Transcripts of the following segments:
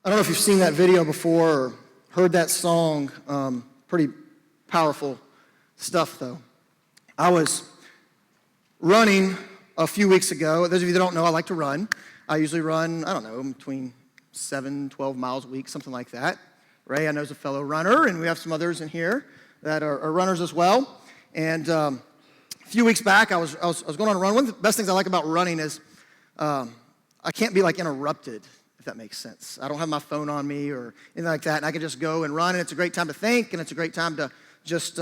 I don't know if you've seen that video before or heard that song. Pretty powerful stuff, though. I was running a few weeks ago. Those of you that don't know, I like to run. I usually run, I don't know, between 7, 12 miles a week, something like that. Ray, I know, is a fellow runner, and we have some others in here that are runners as well. And a few weeks back, I was going on a run. One of the best things I like about running is I can't be, interrupted, if that makes sense. I don't have my phone on me or anything like that, and I can just go and run, and it's a great time to think, and it's a great time to just be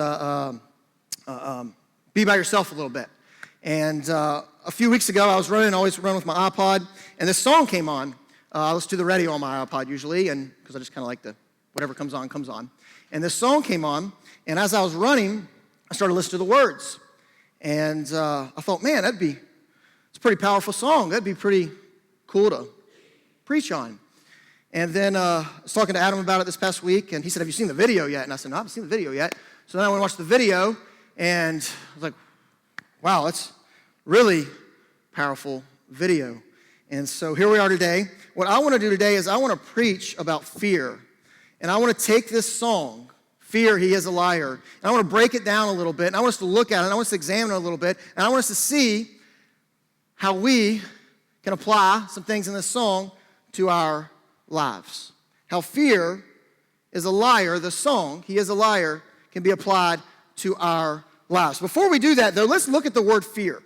by yourself a little bit. And a few weeks ago, I was running. I always run with my iPod, and this song came on. I listen to the radio on my iPod usually, and because I just kind of like whatever comes on, comes on. And this song came on, and as I was running, I started listening to the words. And I thought, man, it's a pretty powerful song. That'd be pretty cool to preach on. And then I was talking to Adam about it this past week, and he said, have you seen the video yet? And I said, no, I haven't seen the video yet. So then I went and watched the video, and I was like, wow, that's really powerful video. And so here we are today. What I want to do today is I want to preach about fear. And I want to take this song, Fear, He is a Liar, and I want to break it down a little bit, and I want us to look at it, and I want us to examine it a little bit, and I want us to see how we can apply some things in this song to our lives. How fear is a liar, the song, He is a Liar, can be applied to our lives. Before we do that, though, let's look at the word fear.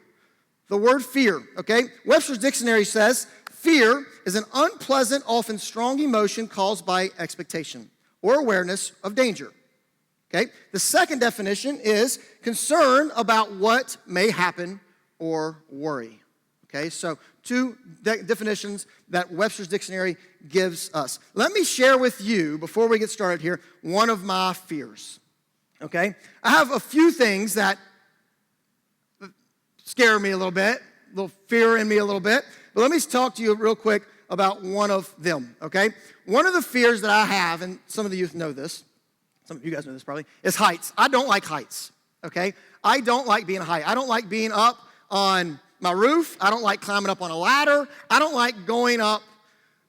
The word fear, okay? Webster's Dictionary says, fear is an unpleasant, often strong emotion caused by expectation or awareness of danger. Okay? The second definition is concern about what may happen or worry. Okay? So two definitions that Webster's Dictionary gives us. Let me share with you, before we get started here, one of my fears. Okay? I have a few things that scare me a little bit, a little fear in me a little bit. But let me talk to you real quick about one of them, okay? One of the fears that I have, and some of the youth know this, some of you guys know this probably, is heights. I don't like heights, okay? I don't like being high. I don't like being up on my roof. I don't like climbing up on a ladder. I don't like going up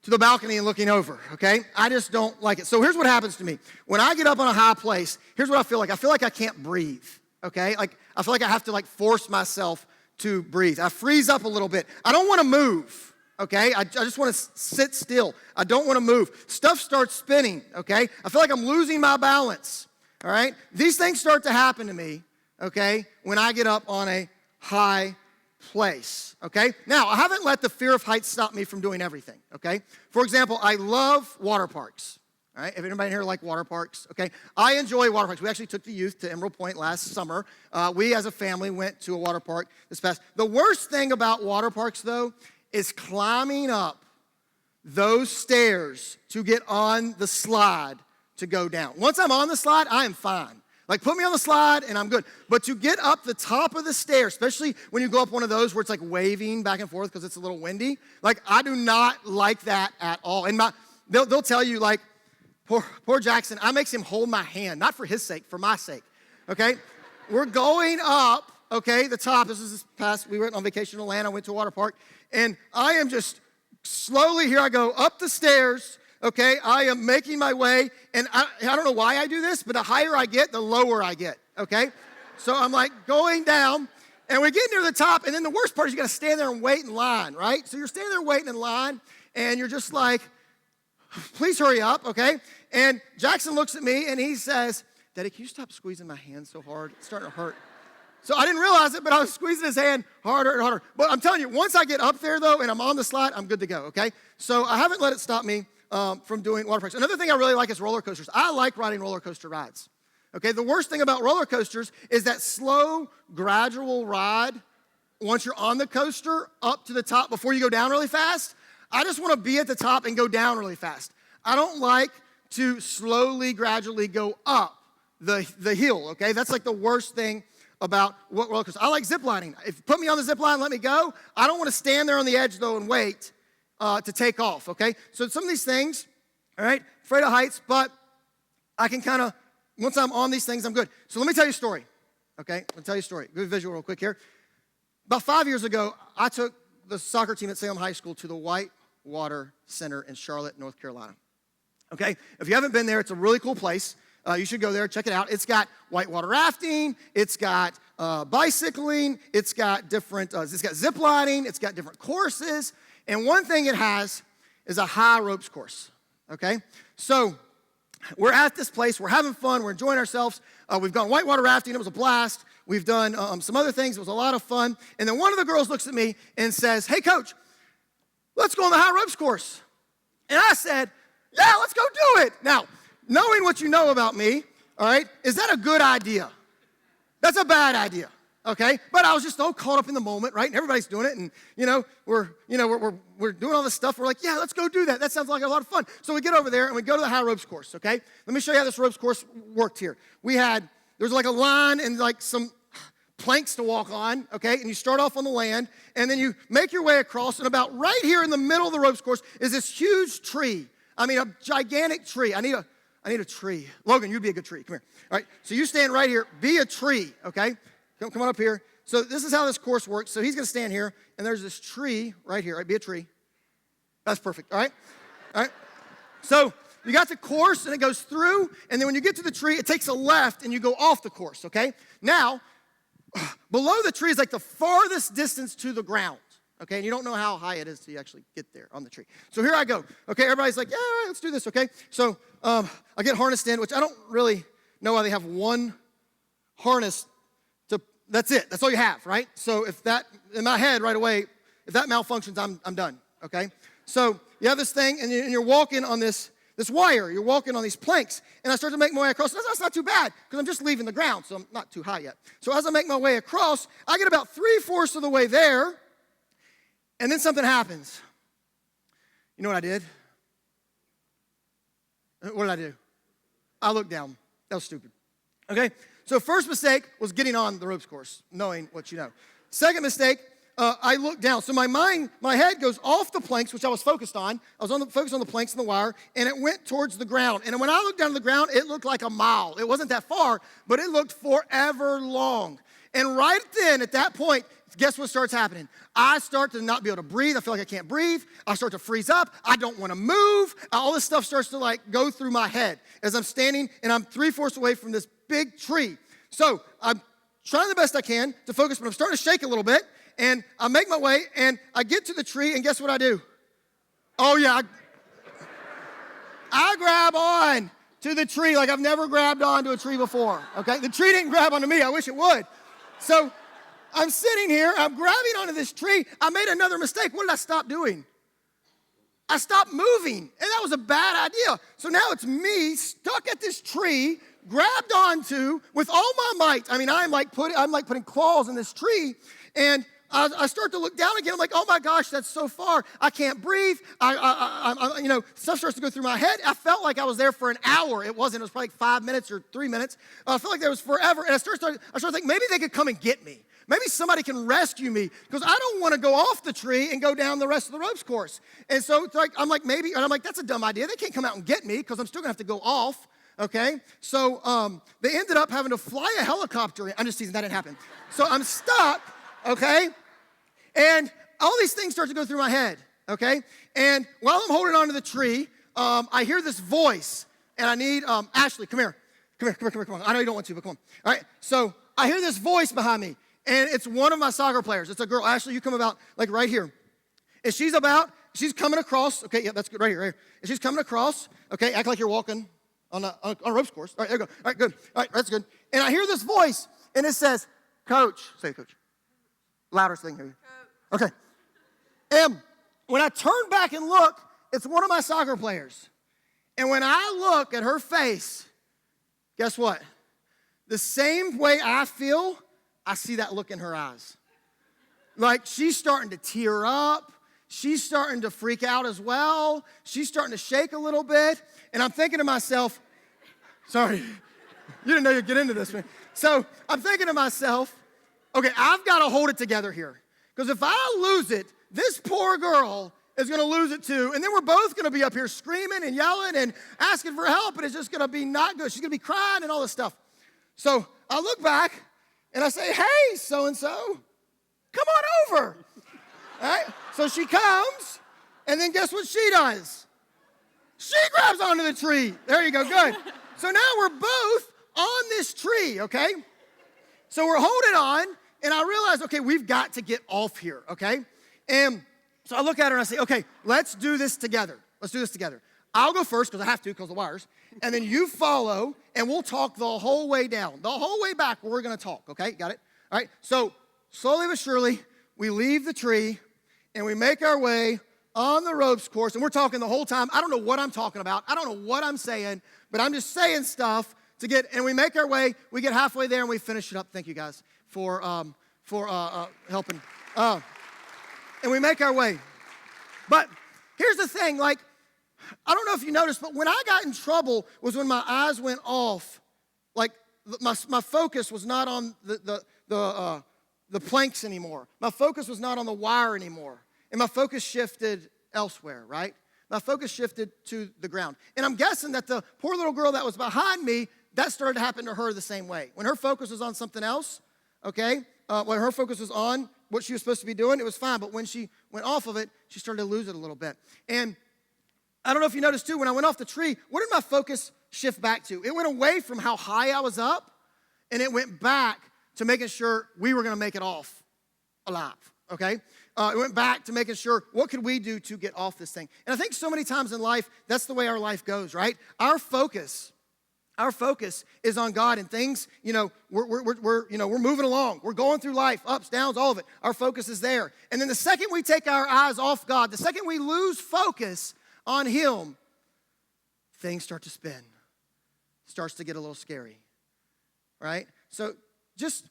to the balcony and looking over, okay? I just don't like it. So here's what happens to me. When I get up on a high place, here's what I feel like. I feel like I can't breathe, okay? Like I feel like I have to force myself to breathe. I freeze up a little bit. I don't want to move, okay? I just want to sit still. I don't want to move. Stuff starts spinning, okay? I feel like I'm losing my balance, all right? These things start to happen to me, okay, when I get up on a high place, okay? Now, I haven't let the fear of heights stop me from doing everything, okay? For example, I love water parks. All right, if anybody here like water parks, okay? I enjoy water parks. We actually took the youth to Emerald Point last summer. We as a family went to a water park this past. The worst thing about water parks, though, is climbing up those stairs to get on the slide to go down. Once I'm on the slide, I am fine. Put me on the slide and I'm good. But to get up the top of the stairs, especially when you go up one of those where it's waving back and forth because it's a little windy, I do not like that at all. And they'll tell you, Poor Jackson, I makes him hold my hand, not for his sake, for my sake, okay? We're going up, okay, the top. This past, we went on vacation in Atlanta, went to a water park, and I am just slowly, here I go, up the stairs, okay? I am making my way, and I don't know why I do this, but the higher I get, the lower I get, okay? So I'm going down, and we get near the top, and then the worst part is you gotta stand there and wait in line, right? So you're standing there waiting in line, and you're just please hurry up, okay? And Jackson looks at me and he says, Daddy, can you stop squeezing my hand so hard? It's starting to hurt. So I didn't realize it, but I was squeezing his hand harder and harder. But I'm telling you, once I get up there, though, and I'm on the slide, I'm good to go, okay? So I haven't let it stop me from doing water parks. Another thing I really like is roller coasters. I like riding roller coaster rides, okay? The worst thing about roller coasters is that slow, gradual ride once you're on the coaster up to the top before you go down really fast. I just want to be at the top and go down really fast. I don't like to slowly, gradually go up the hill, okay? That's the worst thing about roller coasters. I like ziplining. If you put me on the zip line, let me go. I don't want to stand there on the edge, though, and wait to take off, okay? So some of these things, all right, afraid of heights, but I can once I'm on these things, I'm good. So let me tell you a story, okay? I'll tell you a story. Good visual real quick here. About 5 years ago, I took the soccer team at Salem High School to the Whitewater Center in Charlotte, North Carolina. Okay, if you haven't been there, it's a really cool place. You should go there, check it out. It's got whitewater rafting, it's got bicycling, it's got zip lining, it's got different courses. And one thing it has is a high ropes course, okay? So we're at this place, we're having fun, we're enjoying ourselves. We've gone whitewater rafting, it was a blast. We've done some other things, it was a lot of fun. And then one of the girls looks at me and says, hey, coach, let's go on the high ropes course. And I said, yeah, let's go do it. Now, knowing what you know about me, all right, is that a good idea? That's a bad idea, okay? But I was just so caught up in the moment, right? And everybody's doing it, and we're doing all this stuff. We're like, yeah, let's go do that. That sounds like a lot of fun. So we get over there and we go to the high ropes course, okay? Let me show you how this ropes course worked here. There was like a line and like some planks to walk on, okay? And you start off on the land, and then you make your way across, and about right here in the middle of the ropes course is this huge tree. I mean, a gigantic tree. I need a tree. Logan, you'd be a good tree. Come here. All right, so you stand right here. Be a tree, okay? Come on up here. So this is how this course works. So he's going to stand here, and there's this tree right here. Right, be a tree. That's perfect, all right? All right. So you got the course, and it goes through, and then when you get to the tree, it takes a left, and you go off the course, okay? Now, below the tree is like the farthest distance to the ground. Okay, and you don't know how high it is till you actually get there on the tree. So here I go. Okay, everybody's like, yeah, all right, let's do this, okay? So I get harnessed in, which I don't really know why they have one harness that's it. That's all you have, right? So if that, in my head right away, if that malfunctions, I'm done, okay? So you have this thing, and you're walking on this wire. You're walking on these planks, and I start to make my way across. That's not too bad, because I'm just leaving the ground, so I'm not too high yet. So as I make my way across, I get about 3/4 of the way there, and then something happens. You know what I did? What did I do? I looked down. That was stupid. Okay? So first mistake was getting on the ropes course, knowing what you know. Second mistake, I looked down. So my head goes off the planks, which I was focused on. I was focused on the planks and the wire, and it went towards the ground. And when I looked down to the ground, it looked like a mile. It wasn't that far, but it looked forever long. And right then, at that point, guess what starts happening? I start to not be able to breathe. I feel like I can't breathe. I start to freeze up. I don't want to move. All this stuff starts to like go through my head as I'm standing, and I'm 3/4 away from this big tree. So I'm trying the best I can to focus, but I'm starting to shake a little bit. And I make my way, and I get to the tree, and guess what I do? Oh, yeah. I grab on to the tree like I've never grabbed onto a tree before, okay? The tree didn't grab onto me. I wish it would. So I'm sitting here. I'm grabbing onto this tree. I made another mistake. What did I stop doing? I stopped moving, and that was a bad idea. So now it's me stuck at this tree, grabbed onto with all my might. I mean, I'm like putting claws in this tree, and I start to look down again. I'm like, oh my gosh, that's so far. I can't breathe. Stuff starts to go through my head. I felt like I was there for an hour. It wasn't. It was probably like 5 minutes or 3 minutes. I felt like there was forever. And I started thinking, maybe they could come and get me. Maybe somebody can rescue me, because I don't want to go off the tree and go down the rest of the ropes course. And so I'm like, that's a dumb idea. They can't come out and get me, because I'm still going to have to go off. Okay, so they ended up having to fly a helicopter. I'm just teasing, that didn't happen. So I'm stuck, okay, and all these things start to go through my head, okay, and while I'm holding on to the tree, I hear this voice, and I need, Ashley, come here. Come on. I know you don't want to, but come on. All right, so I hear this voice behind me, and it's one of my soccer players. It's a girl. Ashley, you come about, like, right here. And she's coming across, okay, yeah, that's good, right here. And she's coming across, okay, act like you're walking on a ropes course. All right, there you go. All right, good. All right, that's good. And I hear this voice, and it says, Coach. Say, Coach. Louder so they can hear you. Okay. And when I turn back and look, it's one of my soccer players. And when I look at her face, guess what? The same way I feel, I see that look in her eyes. Like, she's starting to tear up. She's starting to freak out as well. She's starting to shake a little bit. And I'm thinking to myself, sorry, you didn't know you'd get into this, man. So I'm thinking to myself, okay, I've got to hold it together here. Because if I lose it, this poor girl is going to lose it too. And then we're both going to be up here screaming and yelling and asking for help. And it's just going to be not good. She's going to be crying and all this stuff. So I look back and I say, hey, so-and-so, come on over. All right? So she comes, and then guess what she does? She grabs onto the tree. There you go, good. So now we're both on this tree, okay? So we're holding on, and I realize, okay, we've got to get off here, okay? And so I look at her and I say, okay, let's do this together. Let's do this together. I'll go first because I have to because of the wires. And then you follow, and we'll talk the whole way down. The whole way back, we're going to talk, okay? Got it? All right, so slowly but surely, we leave the tree, and we make our way on the ropes course, and we're talking the whole time. I don't know what I'm talking about. I don't know what I'm saying, but I'm just saying stuff to get, and we make our way. We get halfway there, and we finish it up. Thank you, guys, for helping. And we make our way. But here's the thing, like, I don't know if you noticed, but when I got in trouble was when my eyes went off. Like, my focus was not on the planks anymore. My focus was not on the wire anymore. And my focus shifted elsewhere, right? My focus shifted to the ground. And I'm guessing that the poor little girl that was behind me, that started to happen to her the same way. When her focus was on something else, okay, when her focus was on what she was supposed to be doing, it was fine. But when she went off of it, she started to lose it a little bit. And I don't know if you noticed too, when I went off the tree, what did my focus shift back to? It went away from how high I was up, and it went back to making sure we were going to make it off alive, okay? It went back to making sure, what could we do to get off this thing? And I think so many times in life, that's the way our life goes, right? Our focus is on God and things, we're moving along. We're going through life, ups, downs, all of it. Our focus is there. And then the second we take our eyes off God, the second we lose focus on Him, things start to spin. It starts to get a little scary, right? So just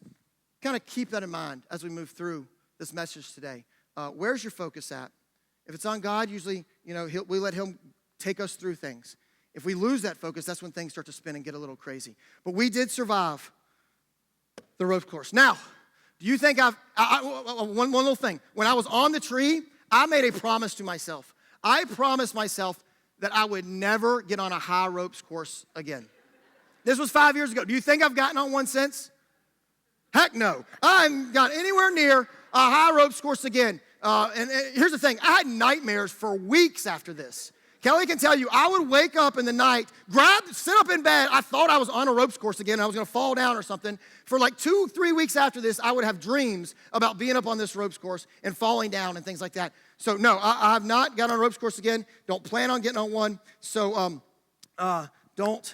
kind of keep that in mind as we move through this message today. Where's your focus at? If it's on God, usually, we let Him take us through things. If we lose that focus, that's when things start to spin and get a little crazy. But we did survive the rope course. Now, do you think one little thing. When I was on the tree, I made a promise to myself. I promised myself that I would never get on a high ropes course again. This was 5 years ago. Do you think I've gotten on one since? Heck no. I haven't got anywhere near a high ropes course again. And here's the thing. I had nightmares for weeks after this. Kelly can tell you, I would wake up in the night, sit up in bed. I thought I was on a ropes course again. I was going to fall down or something. For like 2-3 weeks after this, I would have dreams about being up on this ropes course and falling down and things like that. So no, I have not gotten on a ropes course again. Don't plan on getting on one. So don't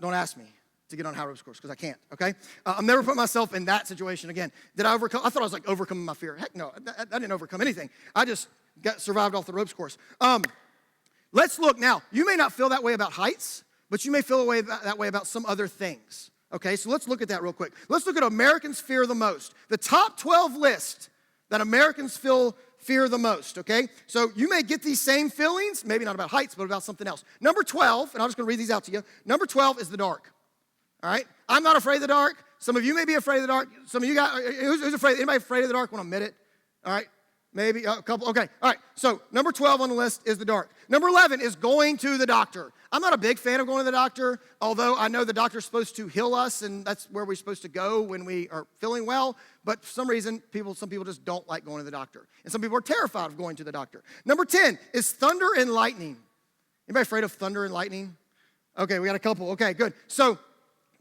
ask me to get on a high ropes course because I can't, okay? I'll never put myself in that situation again. Did I overcome? I thought I was like overcoming my fear. Heck no, I didn't overcome anything. I just survived off the ropes course. Let's look now. You may not feel that way about heights, but you may feel that way about some other things, okay? So let's look at that real quick. Let's look at Americans fear the most. The top 12 list that Americans fear the most, okay? So you may get these same feelings, maybe not about heights, but about something else. Number 12, and I'm just going to read these out to you. Number 12 is the dark, all right? I'm not afraid of the dark. Some of you may be afraid of the dark. Some of you who's afraid? Anybody afraid of the dark? Want to admit it? All right? Maybe a couple. Okay, all right. So number 12 on the list is the dark. Number 11 is going to the doctor. I'm not a big fan of going to the doctor, although I know the doctor's supposed to heal us, and that's where we're supposed to go when we are feeling well. But for some reason, some people just don't like going to the doctor. And some people are terrified of going to the doctor. Number 10 is thunder and lightning. Anybody afraid of thunder and lightning? Okay, we got a couple. Okay, good. So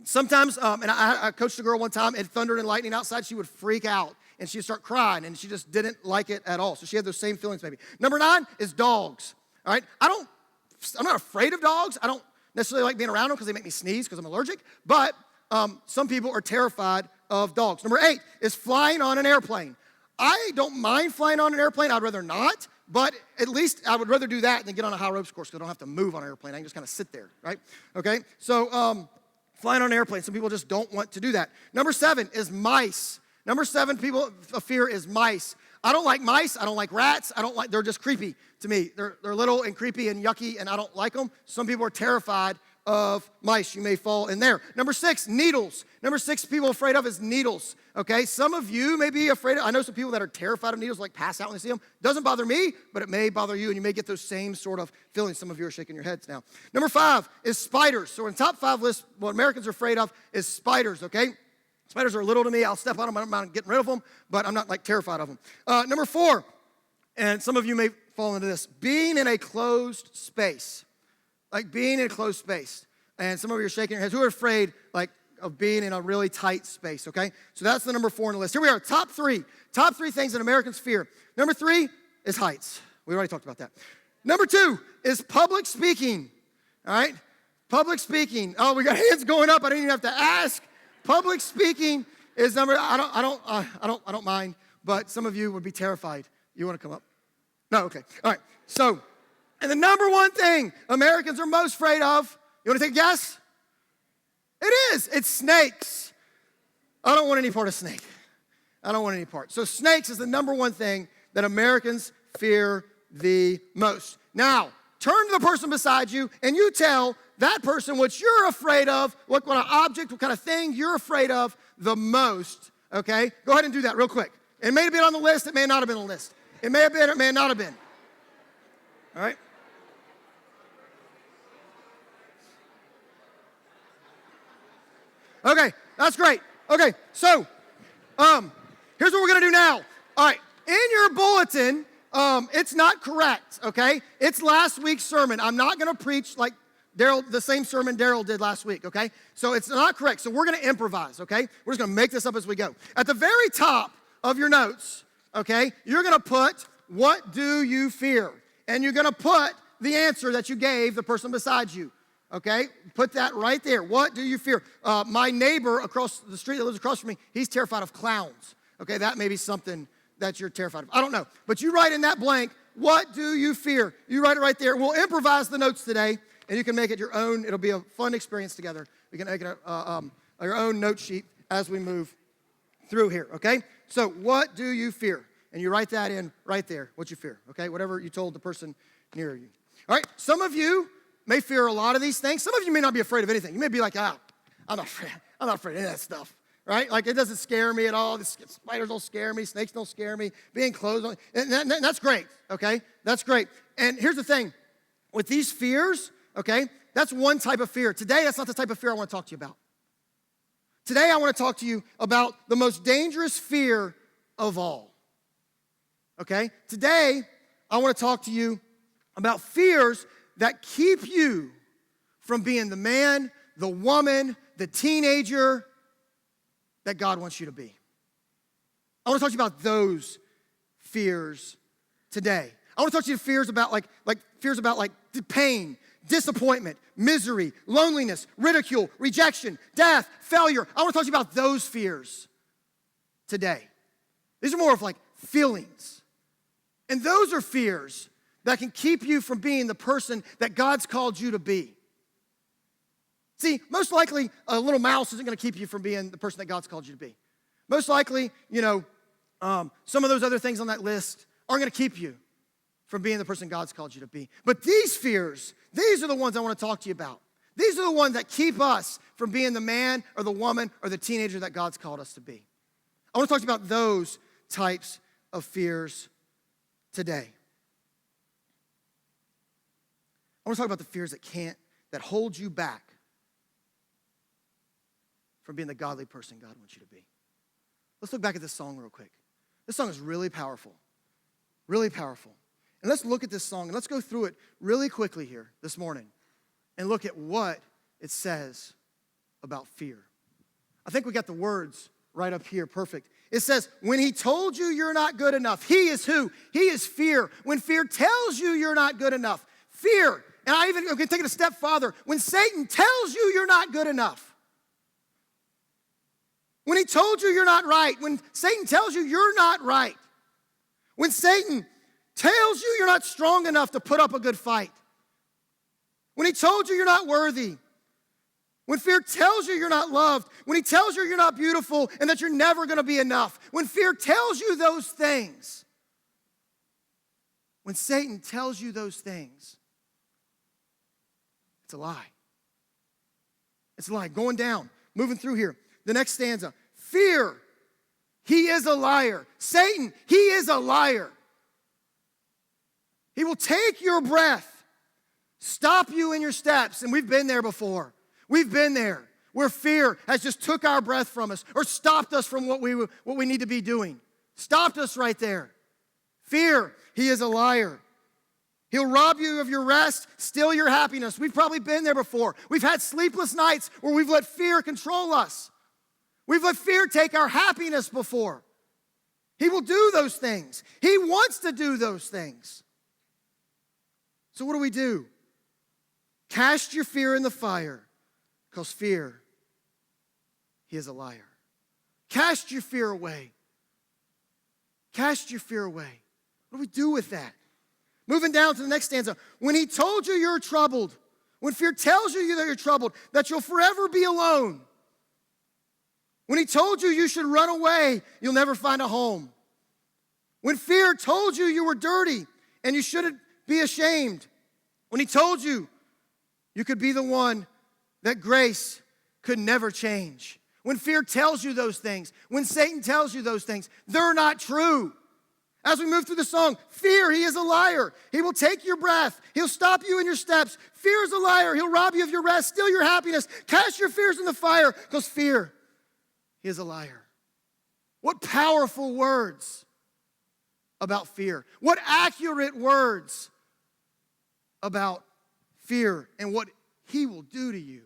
sometimes, and I coached a girl one time, and thunder and lightning outside, she would freak out. And she'd start crying, and she just didn't like it at all. So she had those same feelings maybe. Number 9 is dogs, all right? I'm not afraid of dogs. I don't necessarily like being around them because they make me sneeze because I'm allergic. But some people are terrified of dogs. Number 8 is flying on an airplane. I don't mind flying on an airplane. I'd rather not. But at least I would rather do that than get on a high ropes course because I don't have to move on an airplane. I can just kind of sit there, right? Okay? So flying on an airplane. Some people just don't want to do that. Number 7 is mice. Number 7 people fear is mice. I don't like mice. I don't like rats. They're just creepy to me. They're little and creepy and yucky, and I don't like them. Some people are terrified of mice. You may fall in there. Number 6, needles. Number 6 people afraid of is needles, okay? Some of you may be afraid of, I know some people that are terrified of needles, like pass out when they see them. Doesn't bother me, but it may bother you, and you may get those same sort of feelings. Some of you are shaking your heads now. Number 5 is spiders. So in top 5 list, what Americans are afraid of is spiders, okay? Spiders are little to me. I'll step on them. I'm not getting rid of them, but I'm not like terrified of them. Number 4, and some of you may fall into this, being in a closed space. like being in a closed space. And some of you are shaking your heads. Who are afraid, like, of being in a really tight space, okay? So that's the number 4 on the list. Here we are, top three things that Americans fear. Number 3 is heights. We already talked about that. Number 2 is public speaking, all right? Public speaking. Oh, we got hands going up. I didn't even have to ask. Public speaking is I don't mind, but some of you would be terrified. You want to come up? No, okay. All right. So, and the number 1 thing Americans are most afraid of, you want to take a guess? It is. It's snakes. I don't want any part of snake. I don't want any part. So snakes is the number 1 thing that Americans fear the most. Now, turn to the person beside you and you tell that person what you're afraid of, what kind of object, what kind of thing you're afraid of the most, okay? Go ahead and do that real quick. It may have been on the list. It may not have been on the list. It may have been, it may not have been. All right? Okay, that's great. Okay, so here's what we're going to do now. All right, in your bulletin, it's not correct, okay? It's last week's sermon. I'm not going to preach like the same sermon Daryl did last week, okay? So it's not correct. So we're going to improvise, okay? We're just going to make this up as we go. At the very top of your notes, okay, you're going to put, what do you fear? And you're going to put the answer that you gave the person beside you, okay? Put that right there. What do you fear? My neighbor across the street that lives across from me, he's terrified of clowns, okay? That may be something that you're terrified of. I don't know. But you write in that blank, what do you fear? You write it right there. We'll improvise the notes today, and you can make it your own. It'll be a fun experience together. We can make it your own note sheet as we move through here, okay? So what do you fear? And you write that in right there, what you fear, okay? Whatever you told the person near you. All right, some of you may fear a lot of these things. Some of you may not be afraid of anything. You may be like, I'm not afraid of that stuff, right? Like, it doesn't scare me at all. The spiders don't scare me. Snakes don't scare me. Being clothed, that's great, okay? That's great. And here's the thing. With these fears, okay, that's one type of fear. Today, that's not the type of fear I want to talk to you about. Today, I want to talk to you about the most dangerous fear of all, okay? Today, I want to talk to you about fears that keep you from being the man, the woman, the teenager that God wants you to be. I want to talk to you about those fears today. I want to talk to you fears about like fears about like pain, disappointment, misery, loneliness, ridicule, rejection, death, failure. I want to talk to you about those fears today. These are more of like feelings. And those are fears that can keep you from being the person that God's called you to be. See, most likely, a little mouse isn't going to keep you from being the person that God's called you to be. Most likely, some of those other things on that list aren't going to keep you from being the person God's called you to be. But these fears, these are the ones I want to talk to you about. These are the ones that keep us from being the man or the woman or the teenager that God's called us to be. I want to talk to you about those types of fears today. I want to talk about the fears that hold you back from being the godly person God wants you to be. Let's look back at this song real quick. This song is really powerful, really powerful. And let's look at this song and let's go through it really quickly here this morning and look at what it says about fear. I think we got the words right up here, perfect. It says, when he told you you're not good enough, he is who? He is fear. When fear tells you you're not good enough, fear. And I even can take it a step farther. When Satan tells you you're not good enough, when he told you you're not right, when Satan tells you you're not right, when Satan tells you you're not strong enough to put up a good fight, when he told you you're not worthy, when fear tells you you're not loved, when he tells you you're not beautiful and that you're never going to be enough, when fear tells you those things, when Satan tells you those things, it's a lie. It's a lie. Going down, moving through here. The next stanza. Fear, he is a liar. Satan, he is a liar. He will take your breath, stop you in your steps. And we've been there before. We've been there where fear has just took our breath from us or stopped us from what we need to be doing. Stopped us right there. Fear, he is a liar. He'll rob you of your rest, steal your happiness. We've probably been there before. We've had sleepless nights where we've let fear control us. We've let fear take our happiness before. He will do those things. He wants to do those things. So what do? Cast your fear in the fire, because fear, he is a liar. Cast your fear away. Cast your fear away. What do we do with that? Moving down to the next stanza. When he told you you're troubled, when fear tells you that you're troubled, that you'll forever be alone. When he told you you should run away, you'll never find a home. When fear told you you were dirty and you shouldn't be ashamed. When he told you you could be the one that grace could never change. When fear tells you those things, when Satan tells you those things, they're not true. As we move through the song, fear, he is a liar. He will take your breath. He'll stop you in your steps. Fear is a liar. He'll rob you of your rest, steal your happiness. Cast your fears in the fire, because fear, he is a liar. What powerful words about fear. What accurate words about fear and what he will do to you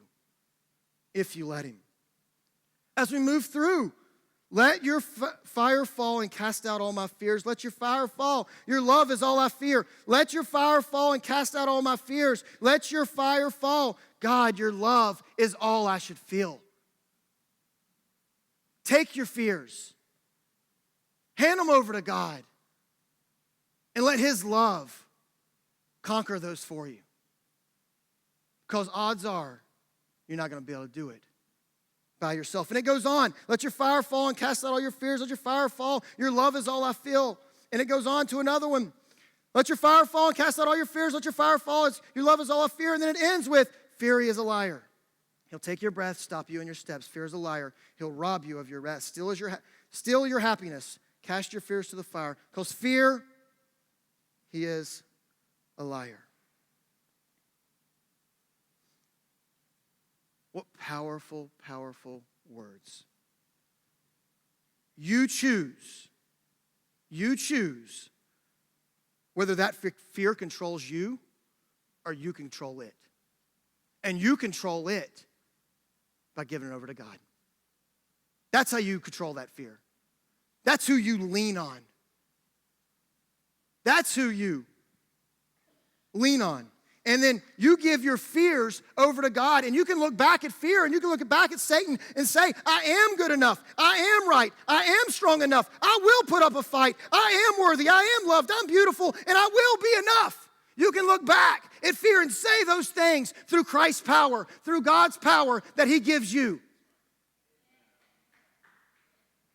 if you let him. As we move through, let your fire fall and cast out all my fears. Let your fire fall. Your love is all I fear. Let your fire fall and cast out all my fears. Let your fire fall. God, your love is all I should feel. Take your fears. Hand them over to God. And let his love conquer those for you. Because odds are you're not going to be able to do it by yourself. And it goes on. Let your fire fall and cast out all your fears. Let your fire fall. Your love is all I feel. And it goes on to another one. Let your fire fall and cast out all your fears. Let your fire fall. Your love is all I fear. And then it ends with, fear, he is a liar. He'll take your breath, stop you in your steps. Fear is a liar. He'll rob you of your rest. Steal your happiness. Cast your fears to the fire. Because fear, he is a liar. What powerful, powerful words. You choose whether that fear controls you or you control it. And you control it by giving it over to God. That's how you control that fear. That's who you lean on. That's who you lean on. And then you give your fears over to God, and you can look back at fear, and you can look back at Satan and say, I am good enough. I am right. I am strong enough. I will put up a fight. I am worthy. I am loved. I'm beautiful, and I will be enough. You can look back at fear and say those things through Christ's power, through God's power that he gives you.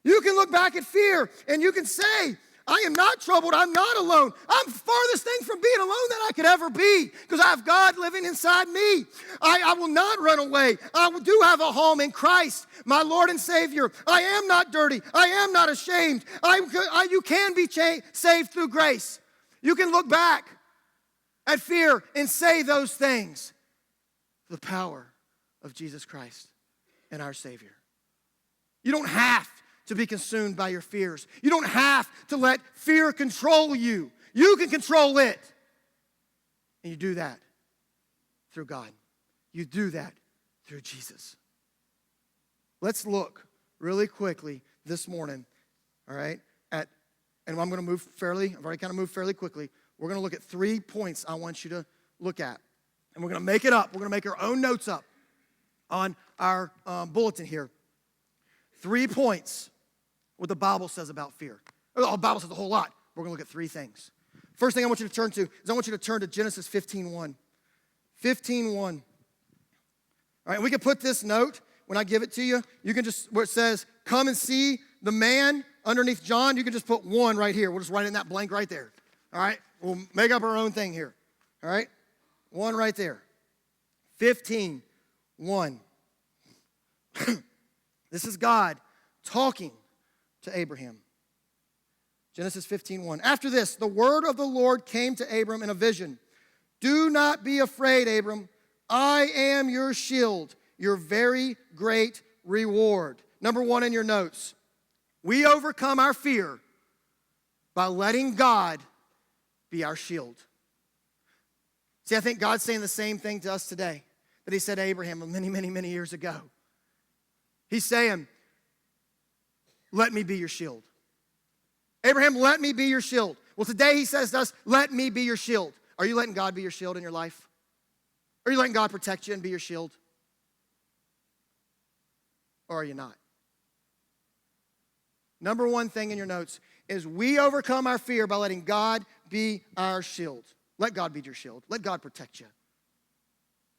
You can look back at fear, and you can say, I am not troubled. I'm not alone. I'm the farthest thing from being alone that I could ever be, because I have God living inside me. I will not run away. I do have a home in Christ, my Lord and Savior. I am not dirty. I am not ashamed. You can be saved through grace. You can look back at fear and say those things. The power of Jesus Christ and our Savior. You don't have to be consumed by your fears. You don't have to let fear control you. You can control it. And you do that through God. You do that through Jesus. Let's look really quickly this morning, all right, and I'm going to move fairly, I've already kind of moved fairly quickly. We're going to look at 3 points I want you to look at. And we're going to make it up. We're going to make our own notes up on our bulletin here. 3 points. What the Bible says about fear. The Bible says a whole lot. We're going to look at 3 things. First thing I want you to turn to is I want you to turn to Genesis 15:1. 15:1. All right, we can put this note when I give it to you. You can just, where it says, come and see the man underneath John, you can just put 1 right here. We'll just write in that blank right there. All right, we'll make up our own thing here. All right, 1 right there. 15:1. This is God talking to Abraham. Genesis 15:1. After this, the word of the Lord came to Abram in a vision. Do not be afraid, Abram. I am your shield, your very great reward. Number 1 in your notes. We overcome our fear by letting God be our shield. See, I think God's saying the same thing to us today that he said to Abraham many, many, many years ago. He's saying, let me be your shield. Abraham, let me be your shield. Well, today he says to us, let me be your shield. Are you letting God be your shield in your life? Are you letting God protect you and be your shield? Or are you not? Number one thing in your notes is we overcome our fear by letting God be our shield. Let God be your shield. Let God protect you.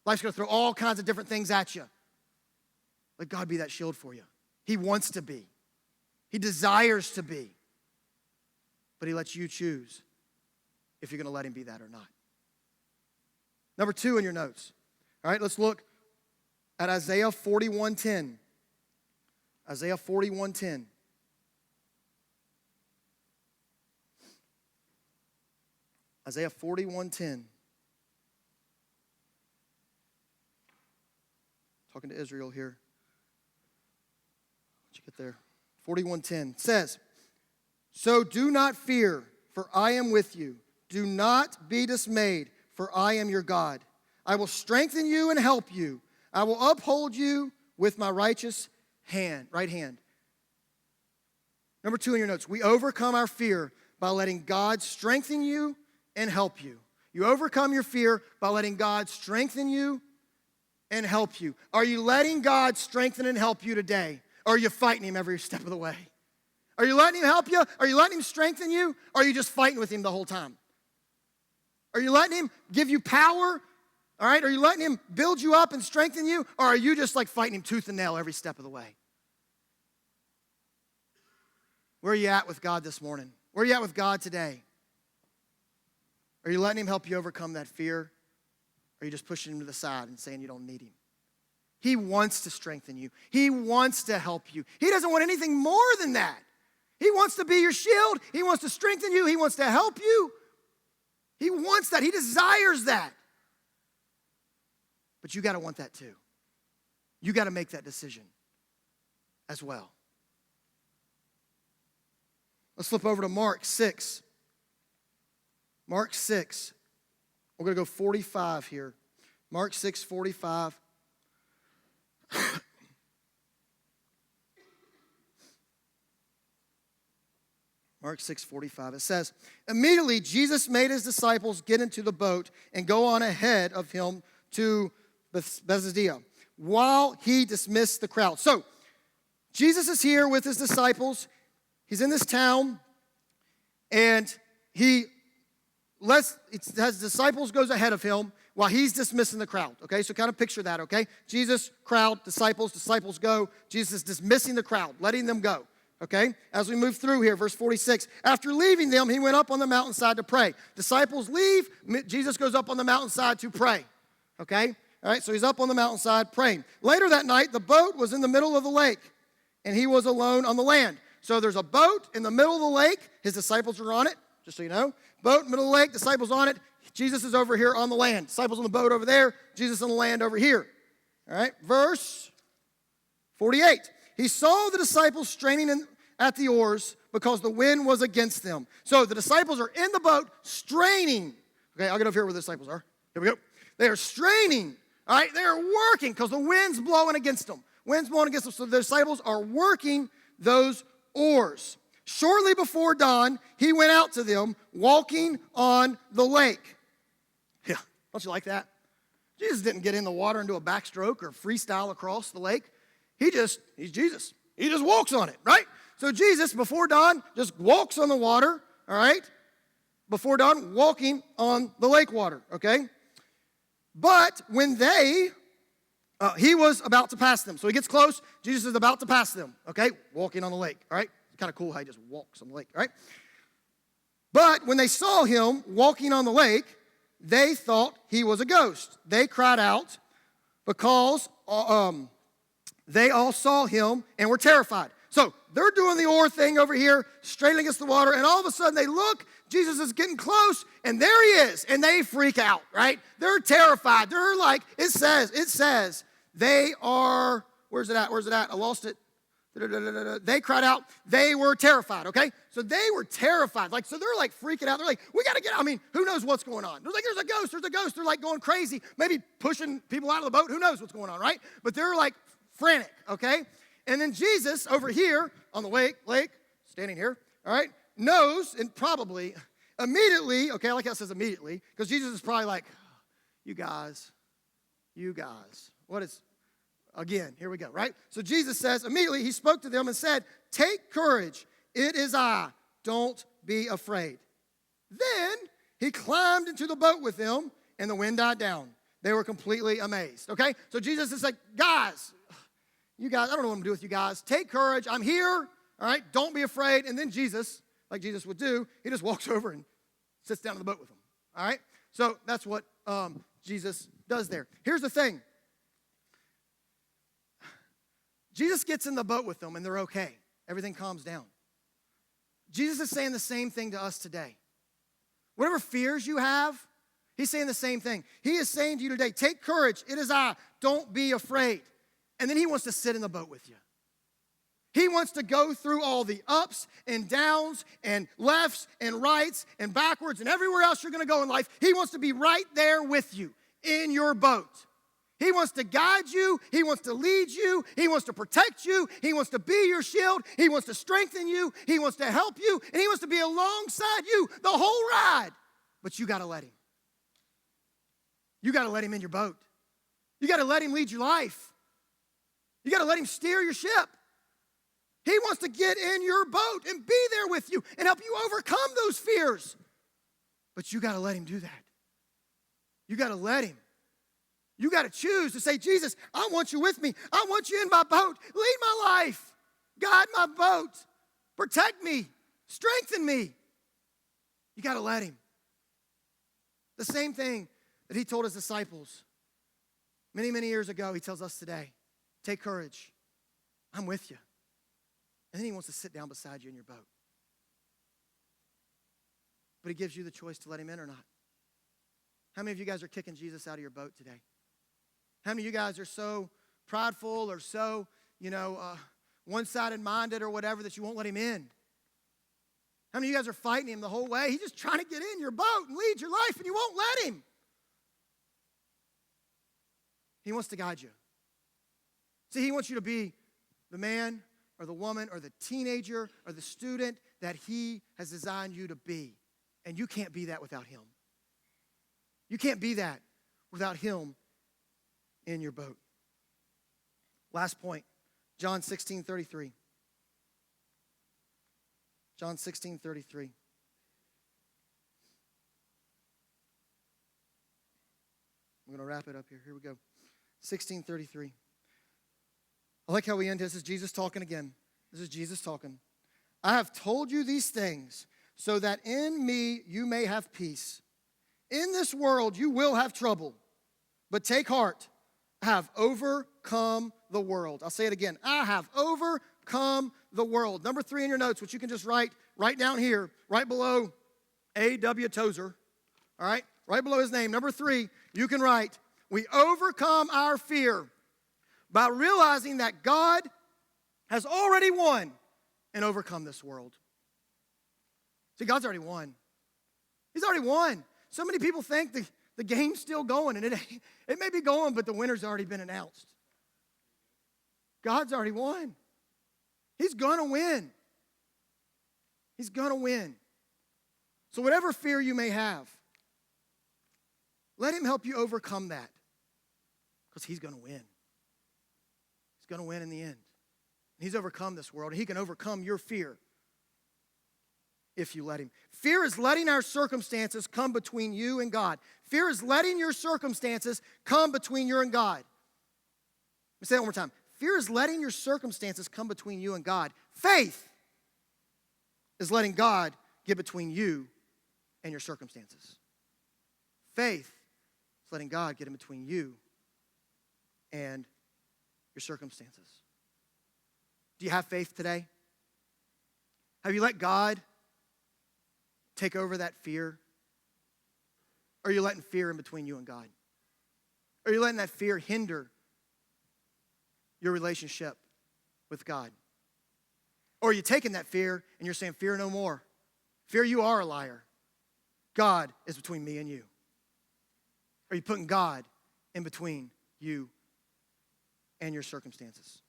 Life's going to throw all kinds of different things at you. Let God be that shield for you. He wants to be. He desires to be. But he lets you choose if you're going to let him be that or not. Number two in your notes. All right, let's look at Isaiah 41:10. Isaiah 41:10. Isaiah 41:10. Talking to Israel here. Let's get there. 41:10 says, so do not fear, for I am with you. Do not be dismayed, for I am your God. I will strengthen you and help you. I will uphold you with my righteous right hand. Number two in your notes, we overcome our fear by letting God strengthen you and help you. You overcome your fear by letting God strengthen you and help you. Are you letting God strengthen and help you today? Or are you fighting him every step of the way? Are you letting him help you? Are you letting him strengthen you? Or are you just fighting with him the whole time? Are you letting him give you power? All right? Are you letting him build you up and strengthen you? Or are you just like fighting him tooth and nail every step of the way? Where are you at with God this morning? Where are you at with God today? Are you letting him help you overcome that fear? Or are you just pushing him to the side and saying you don't need him? He wants to strengthen you. He wants to help you. He doesn't want anything more than that. He wants to be your shield. He wants to strengthen you. He wants to help you. He wants that. He desires that. But you got to want that too. You got to make that decision as well. Let's flip over to Mark 6. Mark 6. We're going to go 45 here. Mark 6:45. Mark 6:45. It says, immediately Jesus made his disciples get into the boat and go on ahead of him to Bethsaida while he dismissed the crowd. So, Jesus is here with his disciples. He's in this town, and his disciples goes ahead of him while he's dismissing the crowd. Okay, so kind of picture that, okay? Jesus, crowd, disciples go. Jesus is dismissing the crowd, letting them go. Okay, as we move through here, verse 46. After leaving them, he went up on the mountainside to pray. Disciples leave, Jesus goes up on the mountainside to pray. Okay, all right, so he's up on the mountainside praying. Later that night, the boat was in the middle of the lake, and he was alone on the land. So there's a boat in the middle of the lake. His disciples are on it, just so you know. Boat in the middle of the lake, disciples on it. Jesus is over here on the land. Disciples on the boat over there, Jesus on the land over here. All right, verse 48. He saw the disciples straining at the oars because the wind was against them. So the disciples are in the boat straining. Okay, I'll get over here where the disciples are. Here we go. They are straining. All right, they are working because the wind's blowing against them. Wind's blowing against them. So the disciples are working those oars. Shortly before dawn, he went out to them walking on the lake. Yeah, don't you like that? Jesus didn't get in the water and do a backstroke or freestyle across the lake. He's Jesus. He just walks on it, right? So Jesus, before dawn, just walks on the water, all right? Before dawn, walking on the lake water, okay? But when he was about to pass them. So he gets close. Jesus is about to pass them, okay? Walking on the lake, all right? It's kind of cool how he just walks on the lake, all right? But when they saw him walking on the lake, they thought he was a ghost. They cried out because they all saw him and were terrified. So they're doing the oar thing over here, straight against the water, and all of a sudden they look, Jesus is getting close, and there he is, and they freak out, right? They're terrified. They're like, it says, they are, where's it at? I lost it. They cried out. They were terrified, okay? So they were terrified. So they're like freaking out. They're like, we got to get out. I mean, who knows what's going on? They're like, there's a ghost, there's a ghost. They're like going crazy, maybe pushing people out of the boat. Who knows what's going on, right? But they're like frantic, okay? And then Jesus over here on the lake, standing here, all right, knows and probably immediately, okay, I like how it says immediately, because Jesus is probably like, you guys, what is... Again, here we go, right? So Jesus says, immediately he spoke to them and said, take courage, it is I, don't be afraid. Then he climbed into the boat with them and the wind died down. They were completely amazed, okay? So Jesus is like, guys, I don't know what I'm gonna do with you guys. Take courage, I'm here, all right? Don't be afraid. And then Jesus, like Jesus would do, he just walks over and sits down in the boat with them, all right? So that's what Jesus does there. Here's the thing. Jesus gets in the boat with them and they're okay. Everything calms down. Jesus is saying the same thing to us today. Whatever fears you have, he's saying the same thing. He is saying to you today, take courage, it is I, don't be afraid. And then he wants to sit in the boat with you. He wants to go through all the ups and downs and lefts and rights and backwards and everywhere else you're gonna go in life. He wants to be right there with you in your boat. He wants to guide you. He wants to lead you. He wants to protect you. He wants to be your shield. He wants to strengthen you. He wants to help you. And he wants to be alongside you the whole ride. But you got to let him. You got to let him in your boat. You got to let him lead your life. You got to let him steer your ship. He wants to get in your boat and be there with you and help you overcome those fears. But you got to let him do that. You got to let him. You got to choose to say, Jesus, I want you with me. I want you in my boat. Lead my life. Guide my boat. Protect me. Strengthen me. You got to let him. The same thing that he told his disciples many, many years ago, he tells us today. Take courage. I'm with you. And then he wants to sit down beside you in your boat. But he gives you the choice to let him in or not. How many of you guys are kicking Jesus out of your boat today? How many of you guys are so prideful or so, one-sided minded or whatever that you won't let him in? How many of you guys are fighting him the whole way? He's just trying to get in your boat and lead your life and you won't let him. He wants to guide you. See, he wants you to be the man or the woman or the teenager or the student that he has designed you to be. And you can't be that without him. You can't be that without him in your boat. Last point, John 16:33. John 16:33. I'm going to wrap it up here. Here we go. 16:33. I like how we end this. This is Jesus talking again. This is Jesus talking. I have told you these things so that in me you may have peace. In this world you will have trouble, but take heart. I have overcome the world. I'll say it again. I have overcome the world. Number 3 in your notes, which you can just write down here, right below A.W. Tozer. All right? Right below his name. Number 3, you can write, we overcome our fear by realizing that God has already won and overcome this world. See, God's already won. He's already won. So many people think the game's still going, and it may be going, but the winner's already been announced. God's already won. He's going to win. He's going to win. So whatever fear you may have, let him help you overcome that because he's going to win. He's going to win in the end. And he's overcome this world, and he can overcome your fear if you let him. Fear is letting our circumstances come between you and God. Fear is letting your circumstances come between you and God. Let me say that one more time. Fear is letting your circumstances come between you and God. Faith is letting God get between you and your circumstances. Faith is letting God get in between you and your circumstances. Do you have faith today? Have you let God take over that fear? Or are you letting fear in between you and God? Or are you letting that fear hinder your relationship with God? Or are you taking that fear and you're saying, fear no more. Fear, you are a liar. God is between me and you. Are you putting God in between you and your circumstances?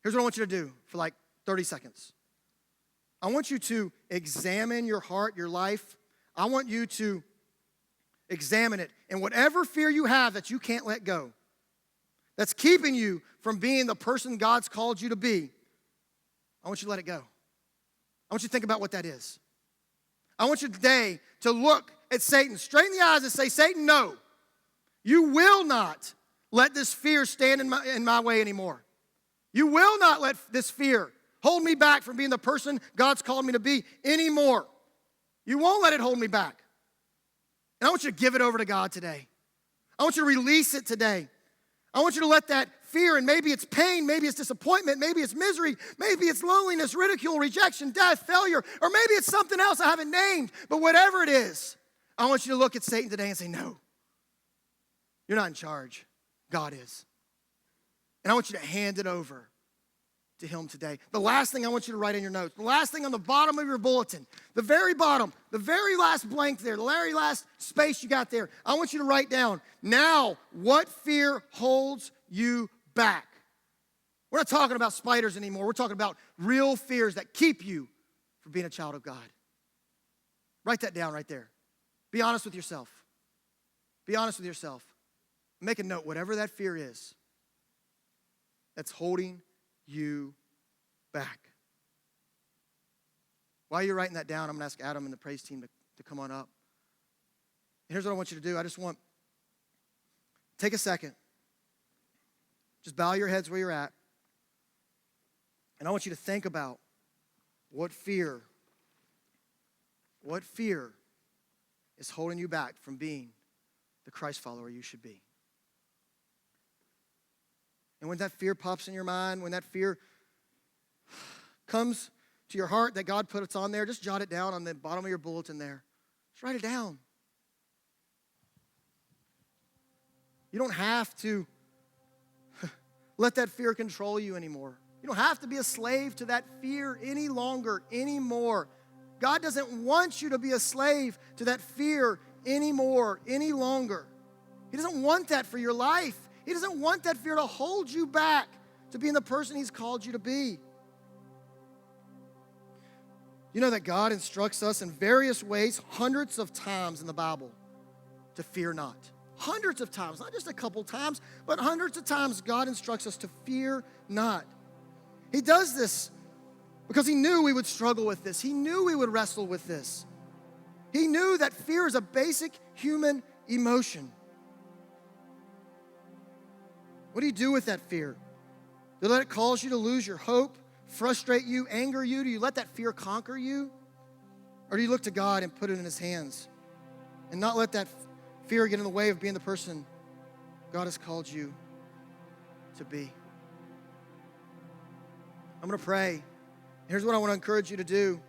Here's what I want you to do for like 30 seconds. I want you to examine your heart, your life. I want you to examine it. And whatever fear you have that you can't let go, that's keeping you from being the person God's called you to be, I want you to let it go. I want you to think about what that is. I want you today to look at Satan straight in the eyes and say, Satan, no, you will not let this fear stand in my way anymore. You will not let this fear hold me back from being the person God's called me to be anymore. You won't let it hold me back. And I want you to give it over to God today. I want you to release it today. I want you to let that fear, and maybe it's pain, maybe it's disappointment, maybe it's misery, maybe it's loneliness, ridicule, rejection, death, failure, or maybe it's something else I haven't named. But whatever it is, I want you to look at Satan today and say, no, you're not in charge. God is. And I want you to hand it over to him today. The last thing I want you to write in your notes, the last thing on the bottom of your bulletin, the very bottom, the very last blank there, the very last space you got there, I want you to write down, now, what fear holds you back? We're not talking about spiders anymore. We're talking about real fears that keep you from being a child of God. Write that down right there. Be honest with yourself. Be honest with yourself. Make a note, whatever that fear is that's holding you back. While you're writing that down, I'm going to ask Adam and the praise team to come on up. And here's what I want you to do. I just want, take a second. Just bow your heads where you're at. And I want you to think about what fear is holding you back from being the Christ follower you should be. And when that fear pops in your mind, when that fear comes to your heart that God put it on there, just jot it down on the bottom of your bulletin there. Just write it down. You don't have to let that fear control you anymore. You don't have to be a slave to that fear any longer, anymore. God doesn't want you to be a slave to that fear anymore, any longer. He doesn't want that for your life. He doesn't want that fear to hold you back to being the person he's called you to be. You know that God instructs us in various ways, hundreds of times in the Bible, to fear not. Hundreds of times, not just a couple times, but hundreds of times God instructs us to fear not. He does this because he knew we would struggle with this. He knew we would wrestle with this. He knew that fear is a basic human emotion. What do you do with that fear? Do you let it cause you to lose your hope, frustrate you, anger you? Do you let that fear conquer you? Or do you look to God and put it in his hands and not let that fear get in the way of being the person God has called you to be? I'm going to pray. Here's what I want to encourage you to do.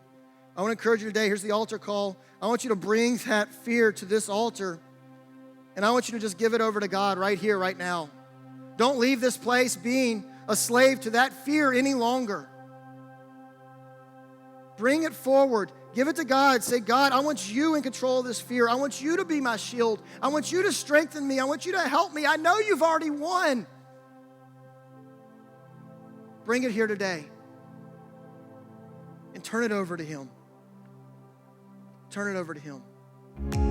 I want to encourage you today. Here's the altar call. I want you to bring that fear to this altar, and I want you to just give it over to God right here, right now. Don't leave this place being a slave to that fear any longer. Bring it forward. Give it to God. Say, God, I want you in control of this fear. I want you to be my shield. I want you to strengthen me. I want you to help me. I know you've already won. Bring it here today and turn it over to him. Turn it over to him.